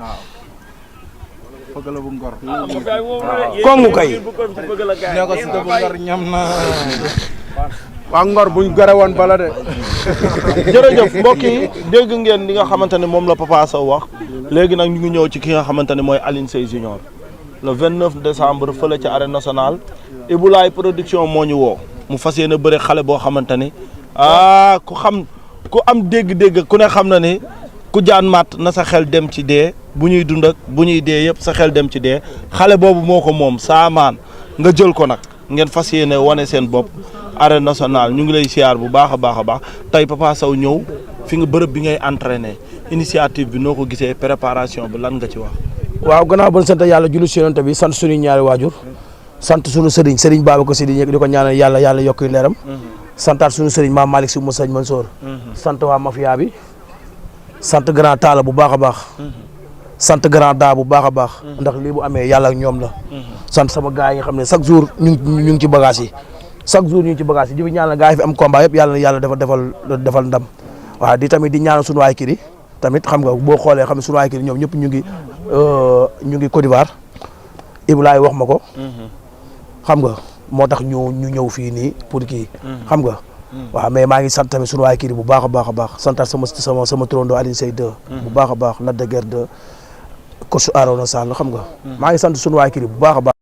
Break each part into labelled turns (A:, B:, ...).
A: waaw. fëgg la bu ngor.
B: kongu kay.
A: ne ko Siteu bu ngor ñam na. waa ngor buñ gore woon bala de.
B: jërëjëf mbokk yi dégg ngeen li nga xamante ne moom la Papa Sow wax léegi nag ñu ngi ñëw ci ki nga xamante ne mooy Alioune Seye Junior le 29 décembre fële ci arène nationale Ibulaay production moo ñu woo mu fas yéene bëre xale boo xamante ni ku am dégg-dégg ku ne xam na ni ku jaan mat na sa xel dem ci dee bu ñuy dund ak bu ñuy dee yëpp sa xel dem ci dee xale boobu moo ko moom saamaan nga jël ko nag ngeen fas yéene wane seen bopp arène nationale ñu ngi lay siyaar bu baax a baax tey Papa Sow ñëw fi nga bërëb bi ngay entraîné initiative bi noo ko gisee préparation bi lan nga ci wax.
C: waaw gannaaw ba sant yàlla julli si yonent bi sant suñu ñaari waajur sant suñu sëriñ Babacar Sy di ko ñaanal yàlla yokk leeram santaat suñu sëriñ maam Malick Sy Moussa Mansour sant waa mafia bi sant grand Talla bu baax a baax sant grand daa bu baax a baax ndax lii bu amee yàlla ak ñoom la sant sama gars yi nga xam ne chaque jour ñu ngi ci bagage yi chaque jour ñu ngi ci bagage yi di fi ñaanal gars yi fi am combat yëpp yàlla defal ndam waaw di tamit di ñaanal suñu waay kii tamit xam nga boo xoolee xam ne suñu waay kii ñoom ñëpp ñu ngi Côte d'Ivoire Ibulaay wax ma ko xam nga moo tax ñu ñëw fii nii pour kii xam nga waaw mais maa ngi sant tamit suñu waay kii bu baax a baax santaat sama turandoo Alioune Seye 2 bu baax a baax Lac de Guiers 2 coach Arona Sall xam nga maa ngi sant suñu waay kii bu baax a baax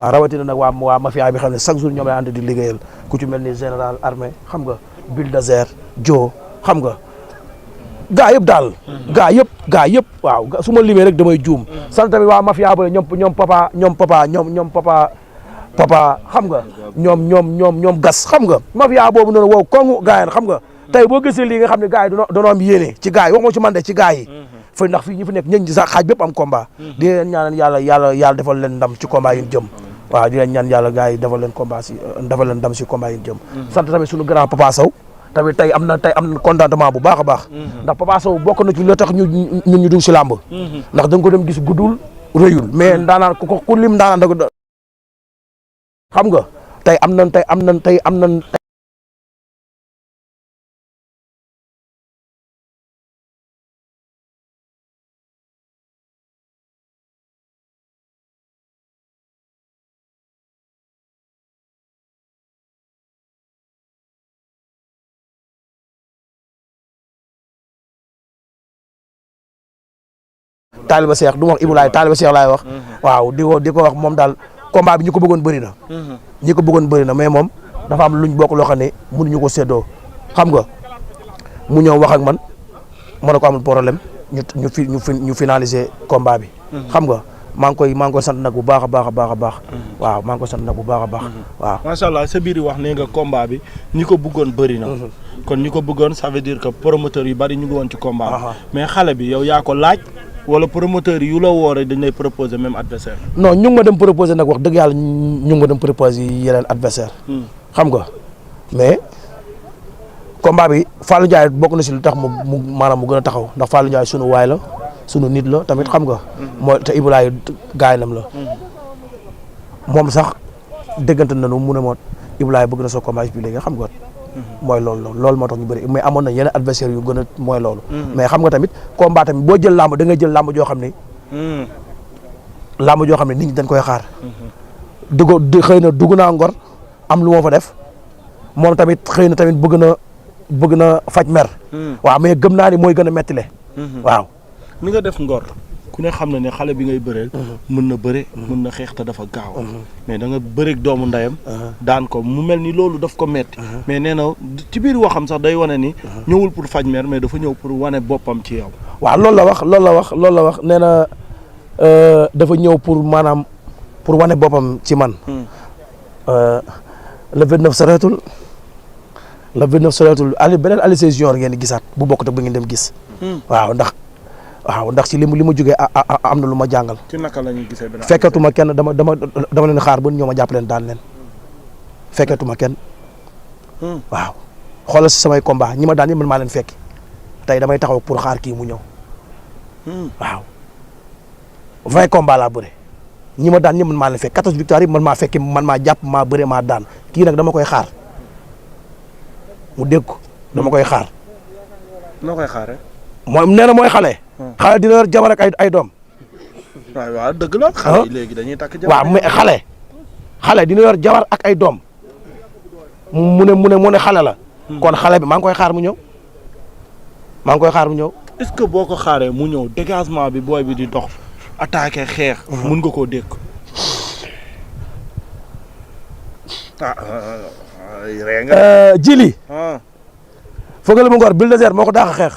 C: waaw rawatina nag waa mafia bi xam ne chaque jour ñoom lay ànd di liggéeyal ku ci mel ni général armée xam nga Bulldozer Joe xam nga gaa yëpp daal gaa yëpp waaw su ma limee rek damay juum sant tamit waa mafia ba ñoom papa xam nga ñoom gas xam nga mafia boobu noonu wow kongu gaa yi xam nga tey boo gisee lii nga xam ne gaa yi doonoo am yéene ci gaa yi waxuma ci man de ci gaa yi fa ndax fii ñu fi nekk ñëñ sax xaaj bépp am combat di leen ñaanal yàlla defal leen ndam ci combat yi ñu jëm waaw di leen ñaan yàlla gaa yi defal leen ndam si combat yi ñu jëm sant tamit suñu grand Papa Sow tamit tey am na contentement bu baax a baax ndax Papa Sow bokk na ci li tax ñun ñu dugg si làmb ndax da nga ko dem gis guddul rëyul mais ndaanaan ku lim ndaanaan da xam nga tey am nañ Taaliba Seex du ma wax Ibulaay Taaliba Seex laay wax waaw di ko wax moom daal combat bi ñi ko bëggoon bëri na mais moom dafa am luñ bokk loo xam ne mënuñu ko séddoo xam nga mu ñëw wax ak man ma ne ko amul problème ñu finaliser combat bi xam nga maa ngi koy sant nag bu baax a baax waaw maa ngi koy sant nag bu baax a baax waaw
B: macha allah sa biir wax nee nga combat bi ñi ko bëggoon bëri na kon ñi ko bëggoon ça veut dire que promoteur yu bari ñu ngi woon ci combat mais xale bi yow yaa ko laaj wala promoteur yu la woore dañ lay proposer même adversaire
C: non ñu ngi ma dem proposer nag wax dëgg yàlla ñu ngi ma dem proposer yeneen adversaire xam nga mais combat bi Fallou Ndiaye bokk na si lu tax mu maanaam mu gën a taxaw ndax Fallou Ndiaye sunu waay la sunu nit la tamit xam nga mooy te Ibulaay gaayam la moom sax déggante nañu mu ne moo Ibulaay bëgg na soo combat bi léegi xam nga mooy loolu moo tax ñu bëri mais amoon na yeneen adversaire yu gën a mooy loolu mais xam nga tamit combat tamit boo jël làmb da ngay jël làmb joo xam ne nit ñi dañ koy xaar xëy na dugg naa Ngor am lu moo fa def moom tamit xëy na tamit bëgg na faj mer waaw mais gëm naa ni mooy gën a mettile waaw
B: ni nga def Ngor ku ne xam na ne xale bi ngay bëreel mën na bëre mën na xeex te dafa gaaw mais da nga bëreeg doomu ndeyam daan ko mu mel ni loolu daf ko metti mais nee na ci biir waxam sax day wane ni ñëwul pour faj mer mais dafa ñëw pour wane boppam ci yow
C: waaw loolu la wax nee na dafa ñëw pour maanaam pour wane boppam ci man le 29 soreetul beneen Alioune Seye Junior ngeen di gisaat bu bokk te ba ngeen dem gis waaw ndax ci li ma jógee am na lu ma jàngal.
B: ci naka la ñuy gisee benn
C: fekkatuma kenn dama leen xaar ba ñoo ma jàpp leen daan leen fekkatuma kenn. waaw xoolal si samay combat ñi ma daan yëpp man maa leen fekki tey damay taxaw pour xaar kii mu ñëw. waaw 20 combat laa bëre ñi ma daan ñëpp man maa leen fekk 14 victoire yi man maa fekki man maa jàpp maa bëre maa daan kii nag dama koy xaar mu dégg ko dama koy xaar.
B: noo koy xaaree.
C: mooy nee na mooy xale xale dina yor jabar ak ay doom.
B: waaw dëgg la. xale yi léegi dañuy takk jabar.
C: waaw mais xale dina yor jabar ak ay doom mu ne xale la. kon xale bi maa ngi koy xaar mu ñëw.
B: est-ce que boo ko xaaree mu ñëw dégagement bi booy bi di dox attaqué xeex. mun nga koo dékk.
C: Jili. Feugeule bu Ngor Bulldozer moo ko daax a xeex.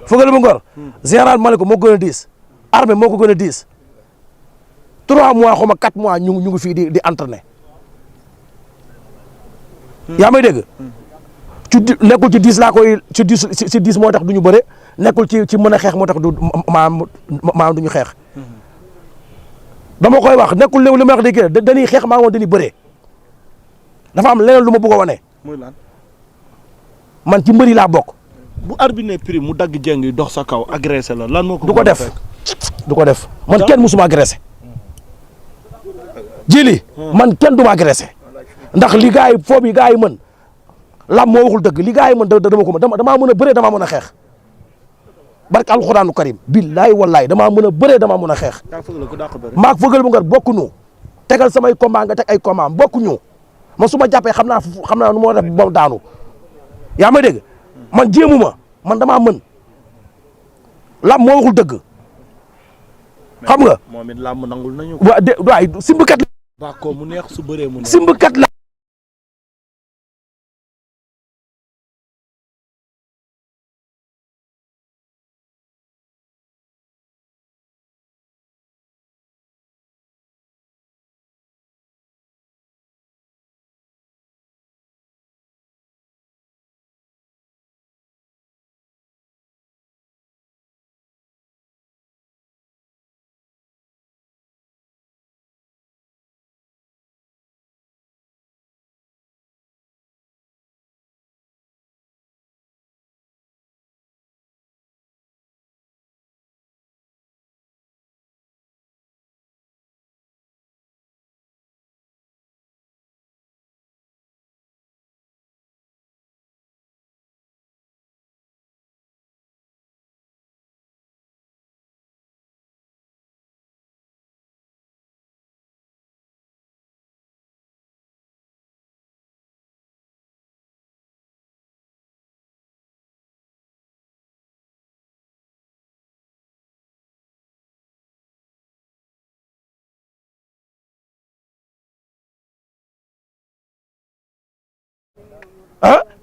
C: Feugeule bu Ngor. général Maliko moo ko gën a diis. armée moo ko gën a diis. 3 mois xaw ma 4 mois ñu ngi fii di entraîner. yaa may dégg. nekkul ci 10 laa koy ci 10 moo tax du ñu bëre nekkul ci mën a xeex moo tax du du ñu xeex. dama koy wax nekkul li ma wax dëgg dañuy xeex maa woon dañuy bëree. dafa am leneen lu ma bëgg a wane.
B: muy lan
C: man ci mbëri laa bokk.
B: bu arbitre ne prix mu dagg jeng yi dox sa kaw agressé la lan moo ko.
C: du ko def man kenn musuma agressé. Jili man kenn du ma agressé. ndax li gars yi foofu yi gars yi mën lam moo waxul dëgg li gars yi mën dama ko mën damaa mën a bëree damaa mën a xeex. barke alxuraanu karim billaay wallaay damaa mën a bëree damaa mën a xeex. maag Feugeule bu Ngor bokkuñu tegal samay combat nga teg ay combat bokkuñu man su ma jàppee xam naa nu moo def ba daanu yaa may dégg man jéemu ma man damaa mën lam moo waxul dëgg xam nga.
B: moom it làmb nangul nañu ko.
C: waay simbukat la.
B: ba ko mu neex su bëree mu neex.
C: simbukat la.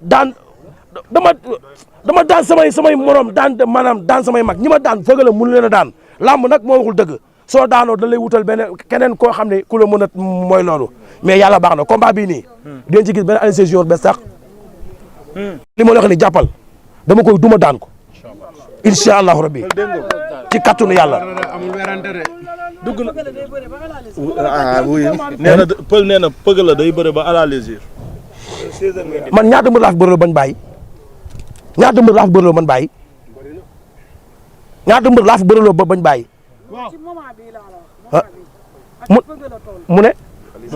C: daan dama daan samay morom daan maanaam daan samay mag ñi ma daan Feugeule mënu leen a daan làmb nag moo waxul dëgg soo daanoo da lay wutal keneen koo xam ne ku la mën a mooy loolu mais yàlla baax na combat bii nii dinañ ci gis benn Alioune Sèye Junior bes sax li ma la wax ni jàppal dama koy duma daan ko incha allahu rabbi ci kattanu yàlla
B: dugg na nee na pël nee na Feugeule day bëre ba à la légère.
C: man ñaata mbër laa fi bëreloo bañ bàyyi ñaata mbër laa fi bëreloo bañ bàyyi ñaata mbër laa fi bëreloo ba bañ bàyyi mu ne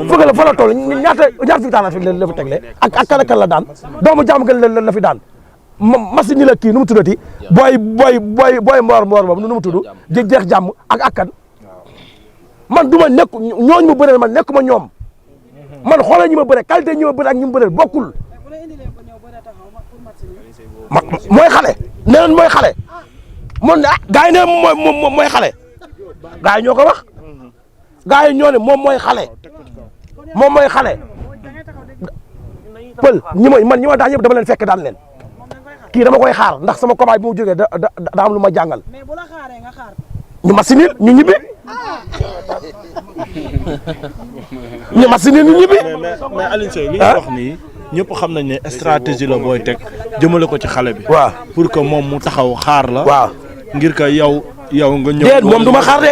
C: Feugeule fa la toll ñaata victoire la fi tegle ak kan la daan doomu jàmm gën la fi daan machine ni la kii nu mu tuddati booy mboor boobu nu mu tudd jeex jàmm ak kan man du ma nekk ñooñu ma bëreel man nekk ma ñoom man xoolal ñi ma bëre qualité ñi ma bëre ak ñi ma bëreel bokkul mooy xale nee nañ mooy xale man gars yi ne mooy xale gars yi ñoo ko wax gars yi ñoo ne moom mooy xale pël ñi ma daan yëpp dama leen fekk daan leen kii dama koy xaar ndax sama combat bi mu jógee da am lu ma jàngal ñu masinil ñu ñibbi ñu masinil ñu ñibbi.
B: mais Alioune Seye li nga wax nii ñëpp xam nañ ne stratégie la booy teg jëmale ko ci xale bi.
C: waaw
B: pour que moom mu taxaw xaar la.
C: waaw
B: ngir que yow nga ñëw.
C: déet moom du ma xaar de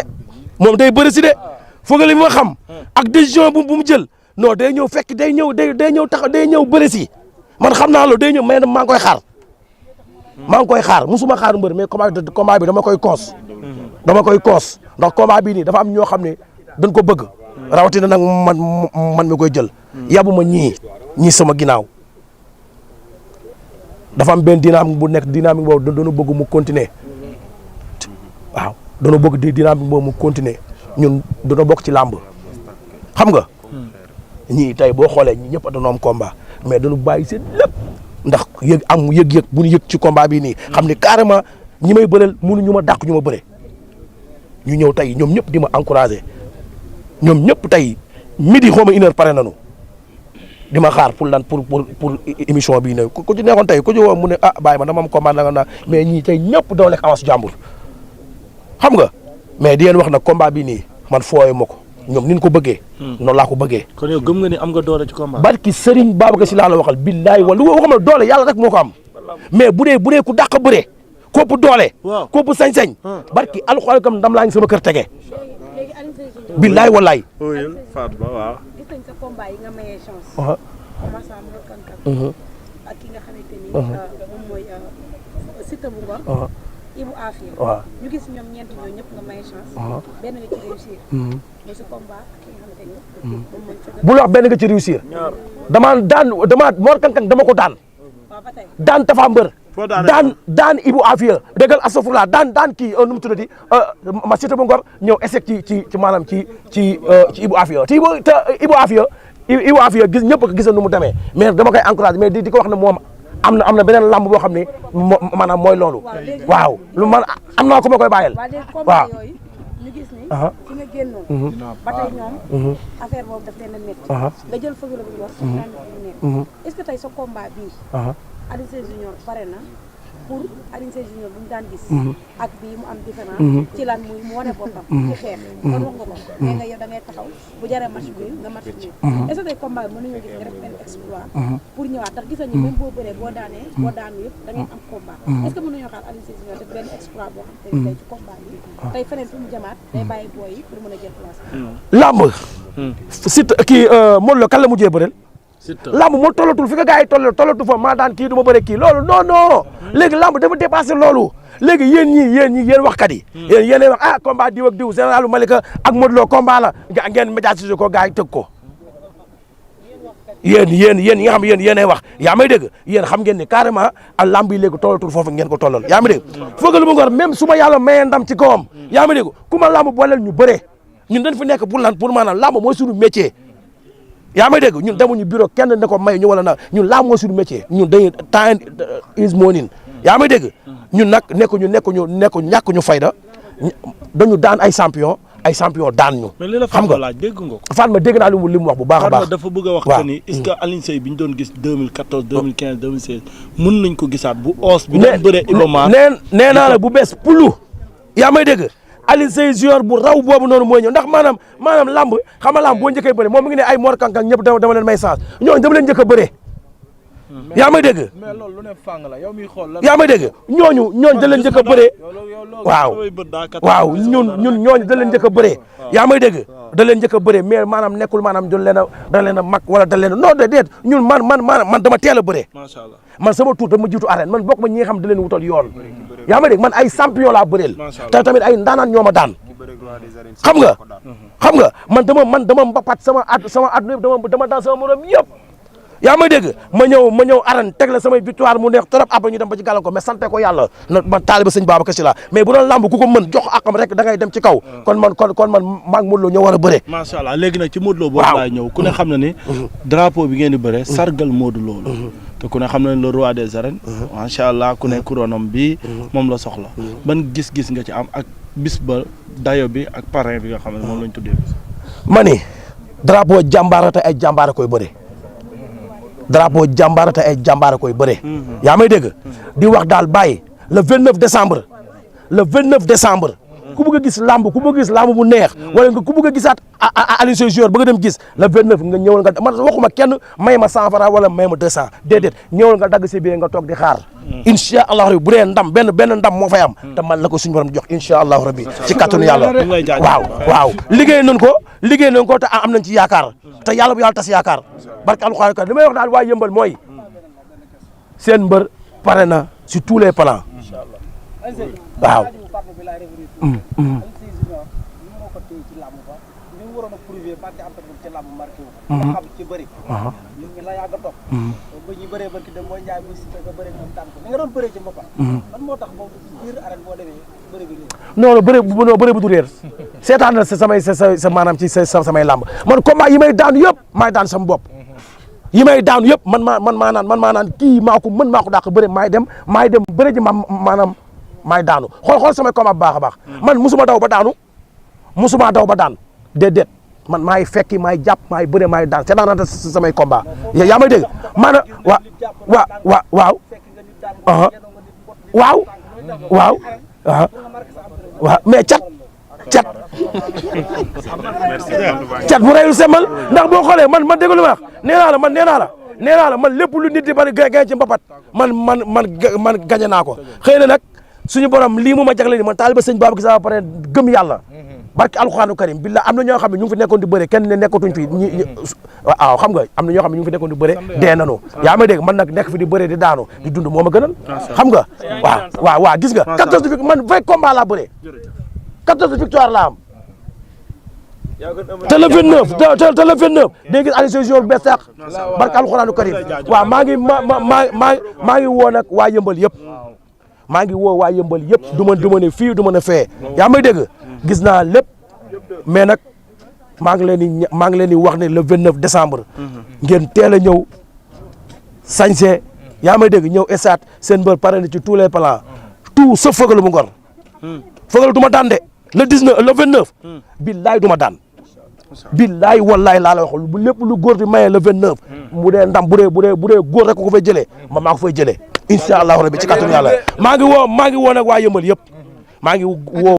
C: moom day bëri si de Feugeule bi ma xam ak décision bu mu jël non day ñëw fekk day ñëw taxaw day ñëw bëri si man xam naa loolu day ñëw mais maa ngi koy xaar. maa ngi koy xaar musuma xaar mbër mais combat bi dama koy koos ndax combat bii nii dafa am ñoo xam ne dañ ko bëgg rawatina nag man mi koy jël yabuma ñii sama ginnaaw dafa am benn dynamique bu nekk dynamique boobu dañu bëgg mu continuer waaw dañoo bëgg di dynamique boobu mu continuer ñun dañoo bokk ci làmb xam nga ñii tey boo xoolee ñi ñëpp dañoo am combat mais dañu bàyyi seen lépp ndax yëg-yëg bu ñu yëg ci combat bi nii xam ni carrément ñi may bëreel mënuñu ma dàq ñu ma bëre ñu ñëw tey ñoom ñëpp di ma encouragé ñoom ñëpp tey midi xaw ma une heure pare nañu di ma xaar pour lan pour émission bii ne ku ci nekkoon tey ku ci woo mu ne ah bàyyi ma dama am combat na mais ñii tey ñëpp doo lekk avance jàmbur xam nga mais di leen wax nag combat bii nii man fooye ma ko ñoom ni ñu ko bëggee noonu laa ko bëggee
B: kon yow gëm nga ni am nga doole ci combat
C: barki Serigne Babacar Sy laa la waxal billaay wala lu waxuma doole yàlla rek moo ko am mais bu dee ku dàq bëre kopp doole kopp sañ-sañ barki alxuraan kam ndam laa ngi sama kër tege billaay wallaay
B: Fatma waaw
D: gis nañ sa combat yi nga mayee chance commencé am nga kankan ak ki nga xamante ni moom mooy Siteu bu Ngor Ibou Afia ñu gis ñoom ñeent ñoo ñëpp nga mayee chance benn nga ci réussir mais sa combat ak ki nga xamante ni moom mooy
C: bu la wax benn nga ci réussir dama Mor Kankang dama ko daan
D: waaw ba tey
C: daan Tafa Mbër daan Ibou Afia déggal astafurlah daan kii nu mu tuddati ma Siteu bu Ngor ñëw échec ci maanaam ci Ibou Afia te Ibou Afia gis ñëpp ko gis nu mu demee mais dama koy encouragé mais di ko wax ne moom am na beneen lamb boo xam ne maanaam mooy loolu waaw lu man am naa ko ma koy bàyyil waaw
D: ñu gis ni fi nga génnoon ba tey ñoom affaire boobu daf leen a métti nga jël fëgala bu Ngor naan bu nekk est-ce que tey sa combat bii Alioune Sèye Junior pare na pour Alioune Sèye Junior bu ñu daan gis ak bii mu am différence ci lan muy mu wane boppam ci xeex kon wax nga ko mais nga yow da ngay taxaw bu jaree match bi nga match bi est-ce que tey combat bi mën nañoo gis nga def benn exploit pour ñëwaat ndax gis nañu même boo bëree boo daanu yëpp da ngay am combat est-ce que mën nañoo xaar Alioune Sèye Junior def benn exploit boo xam te ni tey ci combat bi tey feneen fu mu jamaat day bàyyi booy yi pour mën a jël place
C: lamb Siteu kii Modou Lo kan la mujjee bëreel lamb moo tollatul fi nga gars yi tollatu fa maa daan kii du ma bëre kii loolu non léegi lamb dafa dépassé loolu léegi yéen waxkat yi yéen wax ah combat diw ak diw généralu Malika ak Modou Lo combat la ngeen médiatiser ko gars yi tëgg ko yéen yi nga xam yéenay wax yaa may dégg yéen xam ngeen ni carrément a lamb yi léegi tollatul foofu ngeen ko tollal yaa may dégg fëgg lu mu ngor même su ma yàlla mayee ndam ci kawam yaa may dégg ku ma lamb booleel ñu bëree ñun dañ fi nekk pour maanaam lamb mooy suñu métier yaa may dégg ñun demuñu bureau kenn ne ko may ñu wala na ñun laa mooy suñu métier ñun dañuy time is money yaa may dégg ñun nag ñàkk ñu fayda dañu daan ay champion daan ñu.
B: mais li la
C: xam nga
B: laaj dégg nga ko.
C: Fatma dégg naa li mu wax bu baax a baax.
B: dafa bëgg a wax que ni est-ce que Alioune Sèye bi ñu doon gis 2014 2015 2016 mën nañ ko gisaat bu os bi doon bëree Ibomar
C: nee naa la bu bees pulu yaa may dégg Alioune Sèye Junior bu raw boobu noonu mooy ñëw ndax maanaam lamb xam nga lamb boo njëkkee bëre moom mi ngi ne ay Mor Kankang ñëpp dama leen may chance ñooñu dama leen njëkk a bëre yaa may dégg
A: mais loolu lu ne fàng la yow miy xool la
C: yaa may dégg ñooñu da leen njëkk a bëre waaw ñun ñooñu da leen njëkk a bëre yaa may dégg da leen njëkk a bëre mais maanaam nekkul maanaam da leen a mag wala da leen non déet ñun man dama teel a bëre
B: macha allah
C: man sama tuut dama jiitu arène man bokk ma ñi nga xam da leen wutal yoon yaa may dégg man ay champion laa bëreel te tamit ay ndaanaan ñoo ma daan xam nga man dama mbapat sama àdduna yëpp dama daan sama morom yëpp yaa may dégg ma ñëw arène teg la samay victoire mu neex trop après ñu dem ba ci gàllankoor mais sante ko yàlla na man taaliba sëñ Babacar Sy la mais bu doon lamb ku ko mën jox akam rek da ngay dem ci kaw kon man maag Modou Lo ñoo war a bëre
B: macha allah léegi nag ci Modou Lo boobu laay ñëw ku ne xam na ni drapeau bi ngeen di bëre sargal Modou Lo la te ku ne xam na ne le roi des arènes macha allah ku ne couronam bi moom la soxla ban gis-gis nga ci am ak bis ba dayo bi ak parrain bi nga xam ne moom lañ tuddee bis
C: ma ni drapeau jàmbaara te ay jàmbaara koy bëre drapeau jàmbaara te ay jàmbaara koy bëre yaa may dégg di wax daal bàyyi le 29 décembre ku bëgg a gis lamb bu neex wala nga ku bëgg a gisaat Alioune Sèye Junior bëgg a dem gis le 29 nga ñëwal nga man waxuma kenn may ma 100 francs wala may ma 200 déedéet ñëwal nga dagg si biir nga toog di xaar incha allahu rabi bu dee ndam benn ndam moo fay am te man la ko suñu borom jox incha allahu rabi ci kattanu yàlla waaw liggéey nañ ko te am nañ ci yaakaar te yàlla bu yàlla tas yaakaar barke alxuraan li may wax daal waa yëmbal mooy seen mbër pare na sur tous les plans waaw
E: ko téye ci làmb ba li mu waroon a prouver ba di am tamit ci làmb marqué wu nga xam ci bëri ñu ngi la yàgg a topp ba ñu bëree barki dem boo njaay bu si nga bëri moom tànn ko ni nga doon bëree ci mbapat lan moo tax boobu biir arène boo demee bëri bi réer
C: non bëri bu du réer seetaan na sa maanaam ci samay làmb man combat yi may daanu yëpp maay daan sama bopp yi may daanu yëpp man maa naan kii maa ko dàq bëri maay dem bëri ji maanaam maay daanu xool samay combat bu baax a baax man musuma daw ba daan déedéet man maay fekki maay jàpp maay bëre maay daan seetaan naa samay combat yaa may dégg maanaam waaw mais cat bu reyul semal ndax boo xoolee man dégg lu ma wax nee naa la man lépp lu nit di bari gañ ci mbapat man gañe naa ko xëy na nag suñu borom lii mu ma jagle ni man taaliba sëñ Babacar Sy ba pare gëm yàlla barki alxuraanu karim billah am na ñoo xam ne ñu ngi fi nekkoon di bëre kenn ne nekkatuñ fi waaw xam nga am na ñoo xam ne ñu ngi fi nekkoon di bëre dee nanu yaa may dégg man nag nekk fi di bëre di daanu di dund moo ma gënal xam nga waaw gis nga 14 victoire man 20 combat laa bëre 14 victoire laa am te le 29 te le 29 dégg gis Alioune Sèye Junior bees sax barki alxuraanu karim waaw maa ngi woo nag waa yëmbal yëpp maa ngi woo waa yëmbal yëpp du ma ne fii du ma ne fee yaa may dégg gis naa lépp mais nag maa ngi leen di wax ne le 29 décembre ngeen teel a ñëw sañse yaa may dégg ñëw esat seen mbër pare na ci tous les plans tout sauf Feugeuleu bu Ngor Feugeuleu du ma daan de le 19 le 29 billaay du ma daan billaay wallaay laa la wax bu lépp lu góor di maye le 29 bu dee ndam bu dee góor rek ko fay jëlee maa ko fay jëlee incha allahu rabi ci kàttanu yàlla maa ngi woo nag waa yëmbal yëpp maa ngi woo